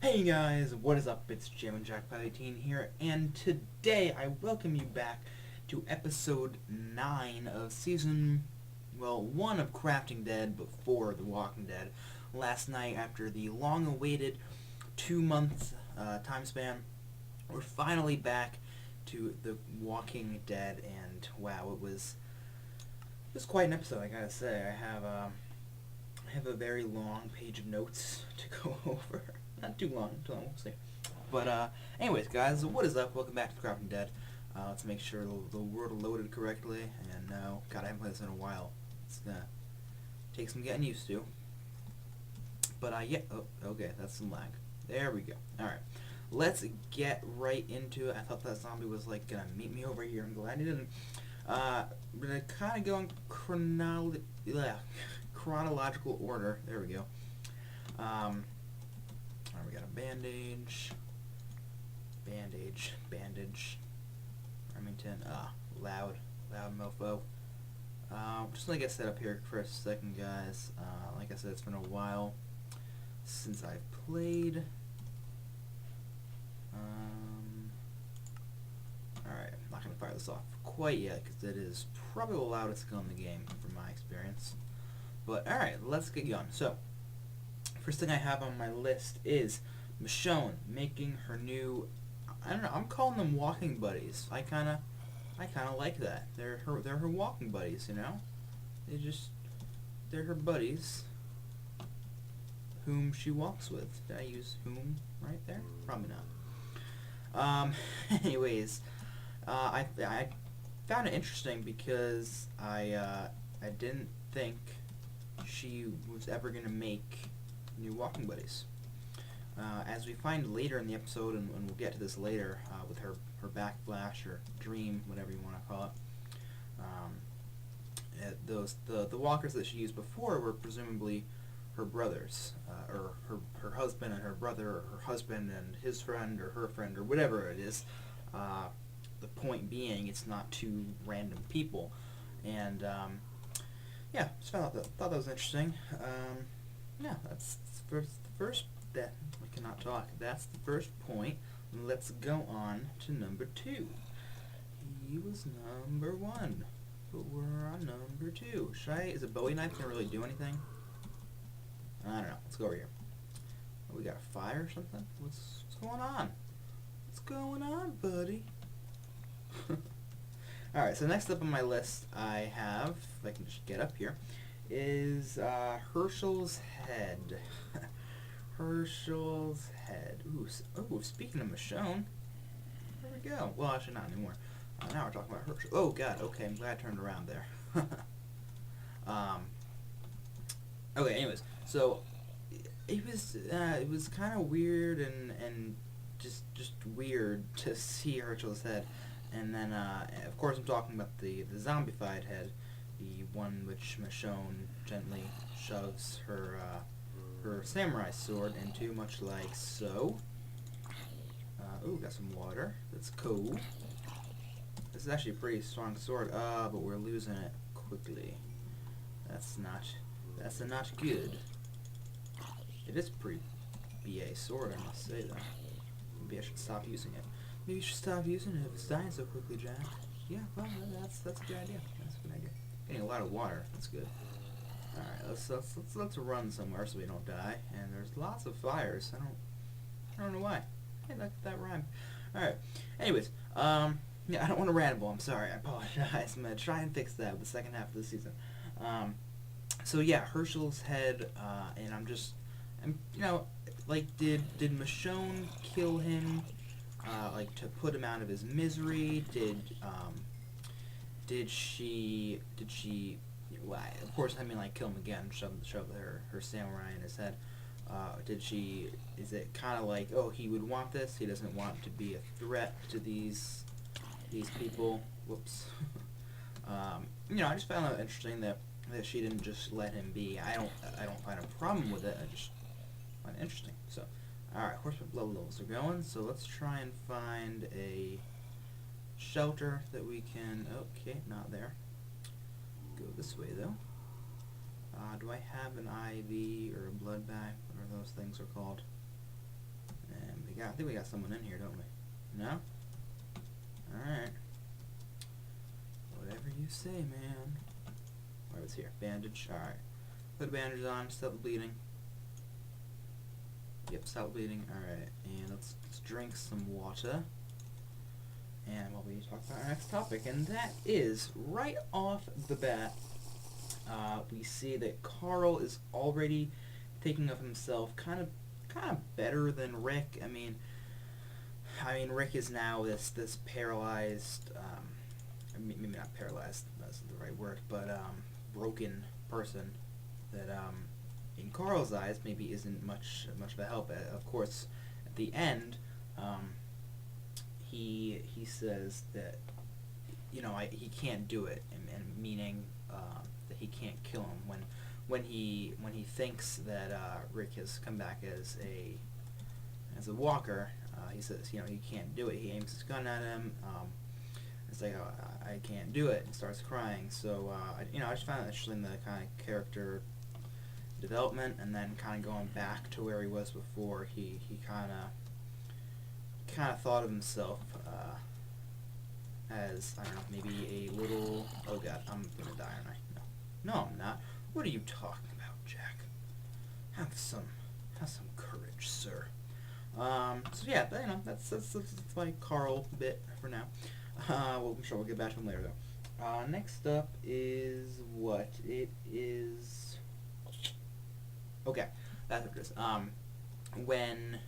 Hey guys, what is up? It's Jim and Jack 518 here, and today I welcome you back to episode 9 of season, 1 of Crafting Dead, but 4 of The Walking Dead. Last night, after the long-awaited 2-month time span, we're finally back to The Walking Dead, and wow, it was quite an episode, I gotta say. I have a very long page of notes to go over. Not too long, we'll see. But, anyways, guys, what is up? Welcome back to Crafting Dead. Let's make sure the word loaded correctly. And now, God, I haven't played this in a while. It's gonna take some getting used to. But, yeah. Oh, okay, that's some lag. There we go. Alright. Let's get right into it. I thought that zombie was, like, gonna meet me over here. I'm glad he didn't. We're gonna kind of go in chronological order. There we go. We got a bandage, Remington, loud mofo. Just gonna get set up here for a second, guys. Like I said, it's been a while since I've played. Alright, I'm not gonna fire this off quite yet, because it is probably the loudest gun in the game, from my experience. But, alright, let's get going. So, first thing I have on my list is Michonne making her new, I don't know, I'm calling them walking buddies. I kinda like that. They're her walking buddies, you know? They're her buddies whom she walks with. Did I use whom right there? Probably not. Anyways, I found it interesting because I didn't think she was ever gonna make new walking buddies. As we find later in the episode, and we'll get to this later with her backflash or dream, whatever you want to call it, the walkers that she used before were presumably her brothers, or her husband and her brother, or her husband and his friend, or her friend, or whatever it is. The point being, it's not two random people, and yeah, just thought that was interesting. Yeah, that's the first that we cannot talk. That's the first point. Let's go on to number 2. He was number 1, but we're on number 2. Is a Bowie knife gonna really do anything? I don't know. Let's go over here. Oh, we got a fire or something? What's going on? What's going on, buddy? Alright, so next up on my list I have, if I can just get up here, is Herschel's head. Herschel's head. Ooh, speaking of Michonne, there we go. Well, actually not anymore. Now we're talking about Herschel. Oh god, okay, I'm glad I turned around there. Okay, anyways, so it was kind of weird and just weird to see Herschel's head. And then, of course, I'm talking about the zombified head, the one which Michonne gently shoves her samurai sword into, much like so. Ooh, got some water. That's cool. This is actually a pretty strong sword. But we're losing it quickly. That's not good. It is a pretty BA sword, I must say, though. Maybe I should stop using it. Maybe you should stop using it if it's dying so quickly, Jack. Yeah, well, that's a good idea. That's a good idea. Getting a lot of water. That's good. All right, let's run somewhere so we don't die. And there's lots of fires. I don't know why. Hey, that rhymed. All right. Anyways, yeah, I don't want to ramble. I'm sorry. I apologize. I'm gonna try and fix that with the second half of the season. So yeah, Herschel's head, and you know, like, did Michonne kill him? Like, to put him out of his misery? Did she, well, of course, I mean, like, kill him again, shove her samurai in his head. Is it kind of like, oh, he would want this, he doesn't want to be a threat to these people? Whoops. You know, I just found it interesting that she didn't just let him be. I don't find a problem with it, I just find it interesting, so. Alright, of course my blood levels are going, so let's try and find a shelter that we can, okay, not there. Go this way though. Do I have an IV or a blood bag, whatever those things are called? I think we got someone in here, don't we? No? Alright. Whatever you say, man. What was here? Bandage. Alright. Put the bandage on, stop the bleeding. Yep, stop bleeding. Alright, and let's drink some water. And while we talk about our next topic, and that is, right off the bat, we see that Carl is already thinking of himself kind of better than Rick. I mean, Rick is now this paralyzed, maybe not paralyzed, that's the right word, but broken person that in Carl's eyes maybe isn't much of a help. Of course, at the end, he says that he can't do it, and meaning that he can't kill him when he thinks that Rick has come back as a walker. He says he can't do it. He aims his gun at him. It's like, oh, I can't do it, and starts crying. So I just found it interesting, the kind of character development, and then kind of going back to where he was before. He kind of thought of himself as, I don't know, maybe a little. Oh God, I'm gonna die, aren't I? No, I'm not. What are you talking about, Jack? Have some courage, sir. So yeah, that's my Carl bit for now. Well, I'm sure we'll get back to him later though. Next up is what? It is. Okay, that's what it is. When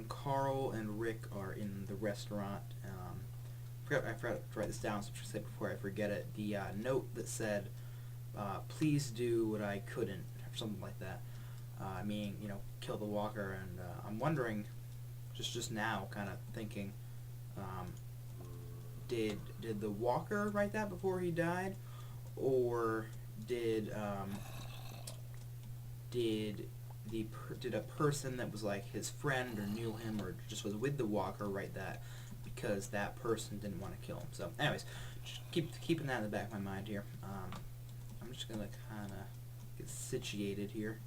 Carl and Rick are in the restaurant, I forgot to write this down, so I should say before I forget it. The note that said, "Please do what I couldn't," or something like that. Meaning, kill the walker. And I'm wondering, just now, kind of thinking, did the walker write that before he died, or did a person that was like his friend or knew him or just was with the walker write that because that person didn't want to kill him? So, anyways, just keeping that in the back of my mind here. I'm just gonna kind of get situated here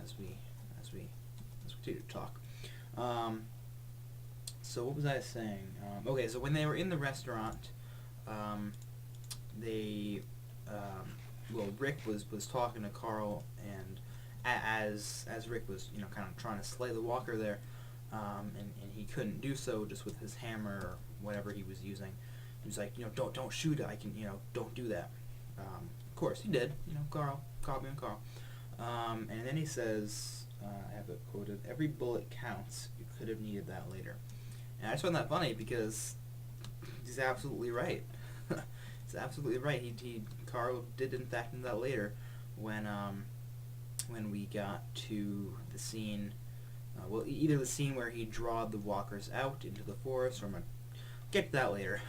as we continue to talk. So what was I saying? Okay, so when they were in the restaurant, Rick was talking to Carl, and as Rick was kind of trying to slay the walker there, and he couldn't do so just with his hammer or whatever he was using. He was like, don't shoot it. I can, don't do that. Of course he did. Carl being Carl. And then he says, I have it quoted, "Every bullet counts. You could have needed that later." And I just found that funny because he's absolutely right. He's absolutely right. Carl did in fact need that later when we got to the scene. Either the scene where he drawed the walkers out into the forest, or I'm gonna get to that later,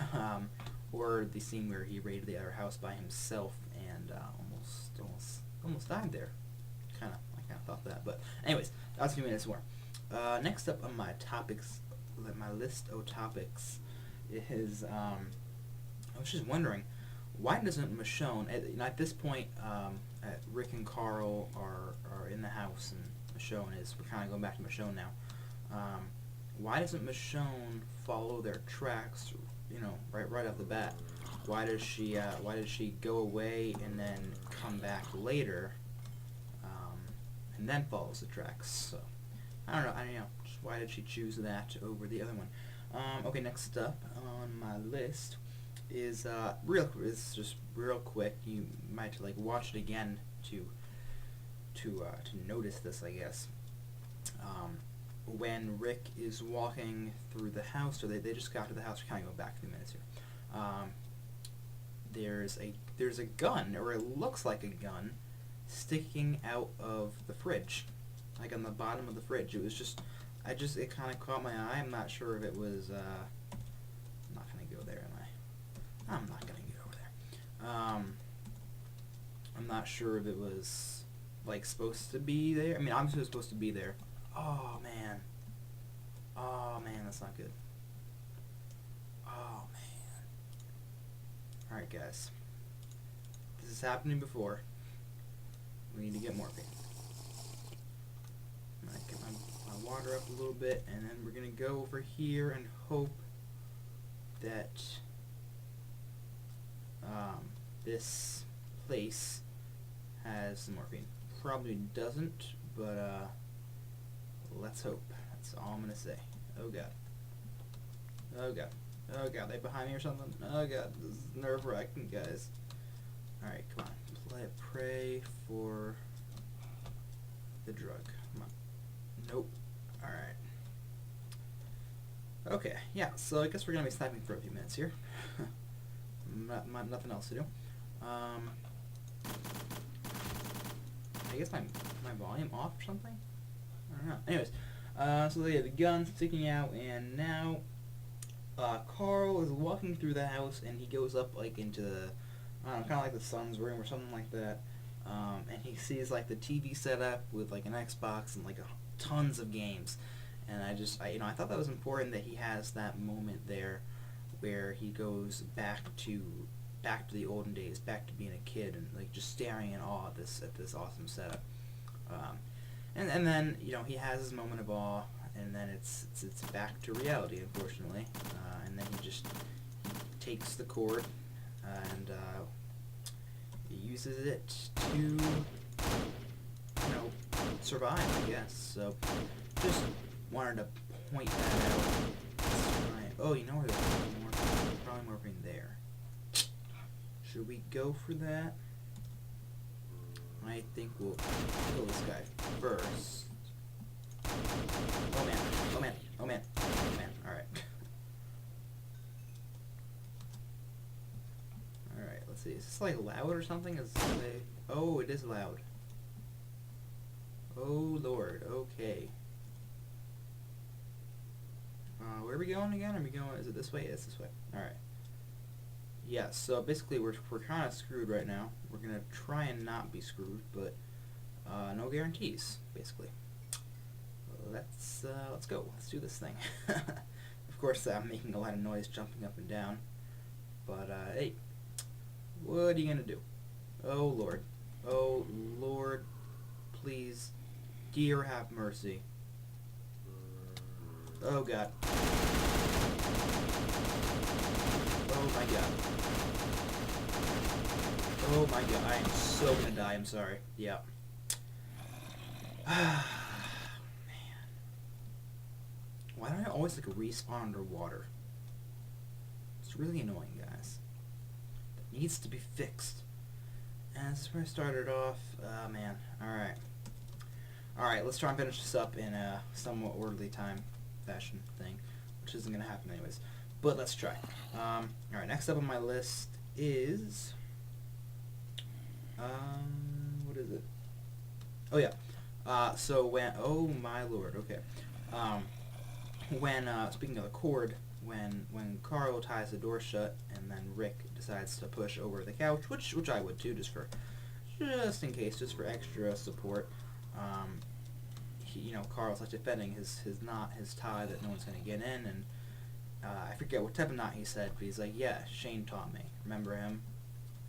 or the scene where he raided the other house by himself and almost died there. I kind of thought that, but anyways, that's a few minutes more. Next up on my topics, my list of topics, is I was just wondering, why doesn't Michonne at this point? Rick and Carl are in the house, and Michonne is. We're kind of going back to Michonne now. Why doesn't Michonne follow their tracks? Right off the bat. Why does she go away and then come back later, and then follows the tracks? So I don't know. Just why did she choose that over the other one? Okay, next up on my list is just real quick. You might watch it again to notice this, I guess. When Rick is walking through the house, or they just got to the house. We're kind of going back a few minutes here. There's a gun, or it looks like a gun, sticking out of the fridge, like on the bottom of the fridge. It was just, it kind of caught my eye. I'm not sure if it was. I'm not gonna go there, am I? I'm not gonna get over there. I'm not sure if it was supposed to be there. I mean, obviously it was supposed to be there. Oh man, that's not good. Oh man. Alright guys, this has happened to me before. We need to get morphine. I might get my water up a little bit, and then we're gonna go over here and hope that this place has some morphine. Probably doesn't, but let's hope. That's all I'm gonna say. Oh god. Oh god. Oh god, they behind me or something? Oh god, this is nerve-wracking, guys. Alright, come on. Pray for the drug. Come on. Nope. Alright. Okay, yeah, so I guess we're gonna be sniping for a few minutes here. Nothing else to do. I guess my volume off or something? I don't know. Anyways, so they have the gun sticking out, and now Carl is walking through the house, and he goes up like into the, I don't know, kind of like the son's room or something like that, and he sees like the TV setup with like an Xbox and like tons of games, and I thought that was important that he has that moment there where he goes back to the olden days, back to being a kid, and like just staring in awe at this awesome setup. And then he has his moment of awe, and then it's back to reality, unfortunately. And then he takes the cord and he uses it to survive, I guess. So just wanted to point that out. Oh, you know where there's probably morphine there. Should we go for that? I think we'll kill this guy first. Oh man, oh man, oh man, oh man, alright. Alright, let's see. Is this like loud or something? Oh, it is loud. Oh lord, okay. Where are we going again? Are we going, is it this way? It's this way. Alright. Yeah, so basically we're kind of screwed right now. We're going to try and not be screwed, but no guarantees, basically. Let's go. Let's do this thing. Of course, I'm making a lot of noise jumping up and down, but hey, what are you going to do? Oh, Lord. Oh, Lord, please, dear have mercy. Oh, God. Oh my god. Oh my god, I am so gonna die, I'm sorry. Yeah. Man. Why don't I always respawn underwater? It's really annoying, guys. It needs to be fixed. And that's where I started off. Man. Alright. Alright, let's try and finish this up in a somewhat orderly time fashion thing, which isn't gonna happen anyways. But let's try. Alright, next up on my list is... what is it? Oh yeah. So when... Oh my lord, okay. Speaking of the cord, when Carl ties the door shut and then Rick decides to push over the couch, which I would too, just in case, just for extra support. Carl's like defending his tie that no one's gonna get in, and I forget what type of knot he said, but he's like, yeah, Shane taught me. Remember him?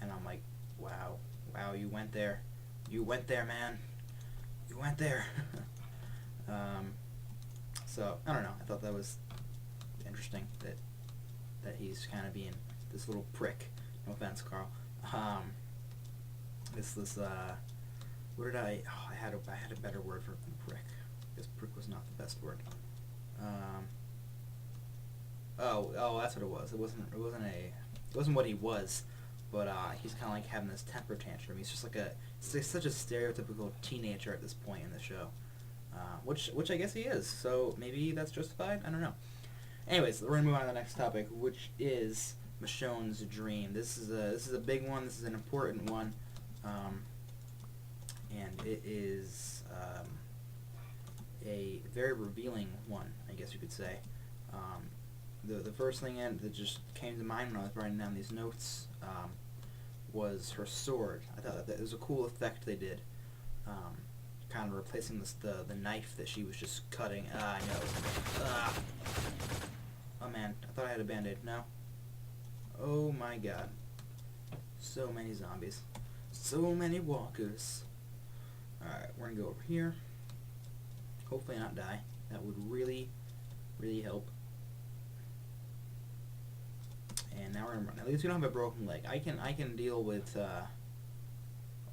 And I'm like, wow, you went there, man, you went there. So I don't know. I thought that was interesting that he's kind of being this little prick. No offense, Carl. What did I? Oh, I had a better word for prick. I guess prick was not the best word. Oh, that's what it was. It wasn't what he was, but he's kind of like having this temper tantrum. He's just like such a stereotypical teenager at this point in the show, which I guess he is. So maybe that's justified. I don't know. Anyways, we're gonna move on to the next topic, which is Michonne's dream. This is a big one. This is an important one, and it is a very revealing one, I guess you could say. The first thing that just came to mind when I was writing down these notes was her sword. I thought that it was a cool effect they did, kind of replacing the knife that she was just cutting. I know. Oh man, I thought I had a band-aid. No. Oh my god. So many zombies. So many walkers. Alright, we're gonna go over here. Hopefully not die. That would really, really help. And now we're gonna run. At least we don't have a broken leg. I can deal with.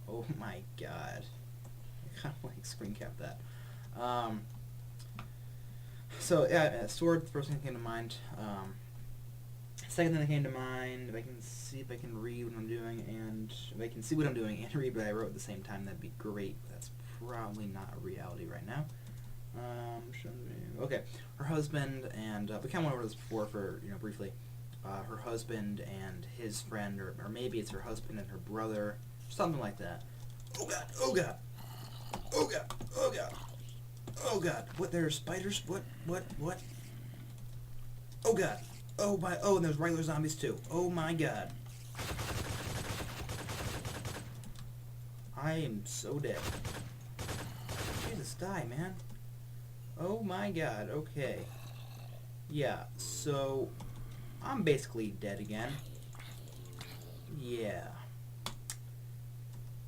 Oh my god! I kind of like screen cap that. So yeah, sword. First thing that came to mind. Second thing that came to mind. If I can see if I can read what I'm doing, and if I can see what I'm doing and read what I wrote at the same time, that'd be great. But that's probably not a reality right now. Okay, her husband and we kind of went over this before for briefly. Her husband and his friend, or maybe it's her husband and her brother, something like that. Oh god! Oh god! Oh god! Oh god! Oh god! What? There are spiders? What? Oh god! Oh my! Oh, and there's regular zombies too. Oh my god! I am so dead. Jesus, die, man! Oh my god! Okay. Yeah. So I'm basically dead again. Yeah.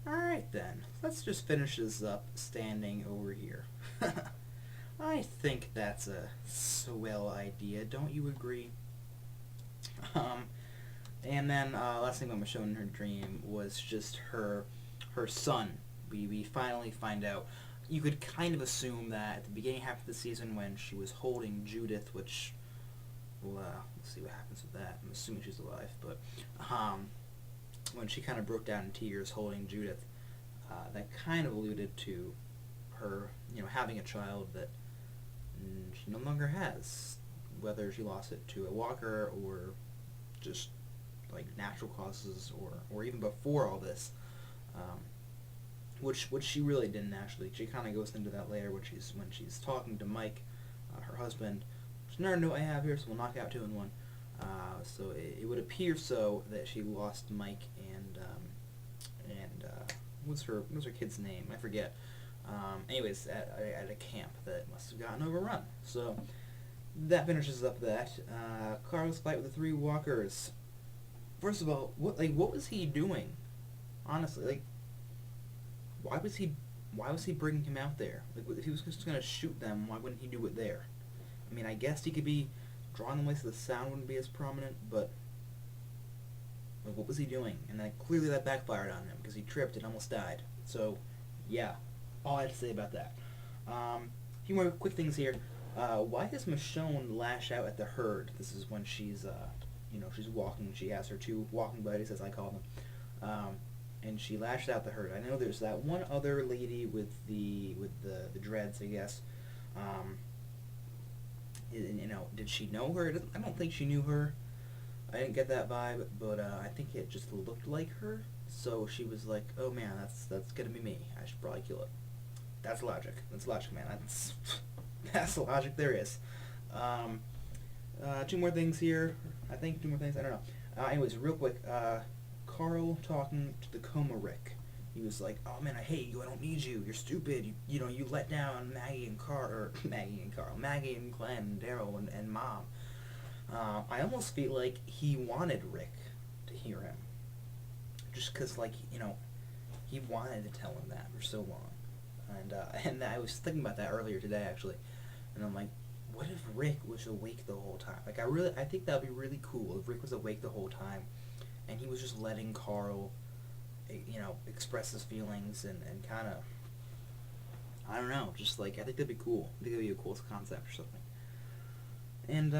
Alright then. Let's just finish this up standing over here. I think that's a swell idea. Don't you agree? And then last thing Mama showed in her dream was just her son. We finally find out. You could kind of assume that at the beginning half of the season when she was holding Judith, which we'll see what happens with that. I'm assuming she's alive, but when she kind of broke down in tears holding Judith, that kind of alluded to her, having a child that she no longer has, whether she lost it to a walker or just like natural causes, or even before all this, which she really didn't actually. She kind of goes into that later when she's talking to Mike, her husband. There's another note I have here, so we'll knock out 2 in 1. So it would appear so that she lost Mike and what's her kid's name? I forget. Anyways, at a camp that must have gotten overrun. So that finishes up that. Carl's fight with the 3 walkers. First of all, what was he doing? Honestly, why was he bringing him out there? If he was just gonna shoot them, why wouldn't he do it there? I mean, I guess he could be drawing them away so the sound wouldn't be as prominent, but what was he doing? And then clearly that backfired on him because he tripped and almost died. So, yeah, all I have to say about that. A few more quick things here. Why does Michonne lash out at the herd? This is when she's, she's walking. She has her 2 walking buddies, as I call them, and she lashed out the herd. I know there's that one other lady with the dreads, I guess. Did she know her? I don't think she knew her. I didn't get that vibe, but I think it just looked like her. So she was like, "Oh man, that's gonna be me. I should probably kill it." That's logic. That's logic, man. That's the logic there is. 2 more things here. I think 2 more things. I don't know. Anyways, real quick. Carl talking to the coma Rick. He was like, "Oh man, I hate you. I don't need you. You're stupid. You let down Maggie and Maggie and Glenn, and Daryl and Mom." I almost feel like he wanted Rick to hear him, just because he wanted to tell him that for so long, and I was thinking about that earlier today actually, and I'm like, what if Rick was awake the whole time? Like I think that'd be really cool if Rick was awake the whole time, and he was just letting Carl express his feelings and kind of, I don't know, just I think that'd be cool. I think that'd be a cool concept or something. And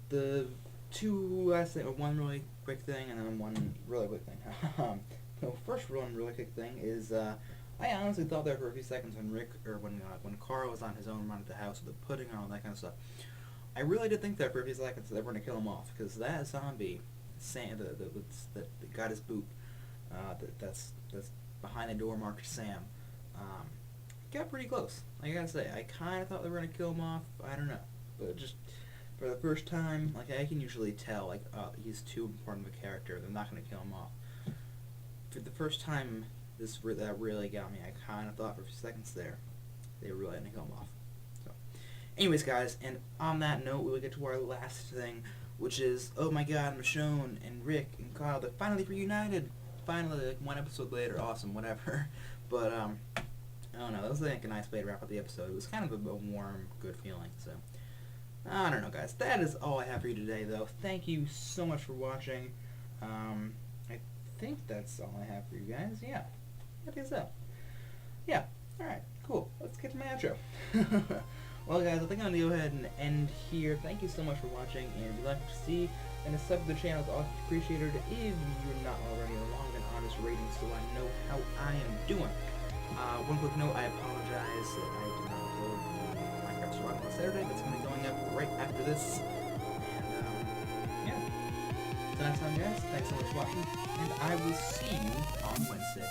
the 2 last thing, one really quick thing and then one really quick thing. The first one really quick thing is I honestly thought there for a few seconds when Carl was on his own run at the house with the pudding and all that kind of stuff. I really did think there for a few seconds that they were gonna kill him off, because that zombie, Sam, that got his boot, that's behind the door marked Sam, got pretty close. I gotta say, I kind of thought they were gonna kill him off. I don't know, but just for the first time, I can usually tell, he's too important of a character. They're not gonna kill him off. For the first time, that really got me. I kind of thought for a few seconds there they were really gonna kill him off. So, anyways, guys, and on that note, we'll get to our last thing, which is, oh my God, Michonne and Rick and Kyle, they're finally reunited. Finally, 1 episode later, awesome, whatever. But don't know. That was like a nice way to wrap up the episode. It was kind of a warm, good feeling. So I don't know, guys. That is all I have for you today, though. Thank you so much for watching. I think that's all I have for you guys. Yeah, I think so. Yeah. All right. Cool. Let's get to my outro. Well, guys, I think I'm going to go ahead and end here. Thank you so much for watching, and if you'd like to see and a sub to the channel is also appreciated. If you're not already, along an honest rating so I know how I am doing. One quick note, I apologize that I did not upload the Minecraft Survival on Saturday. That's going to be going up right after this. And, yeah. Until next time, guys, thanks so much for watching, and I will see you on Wednesday.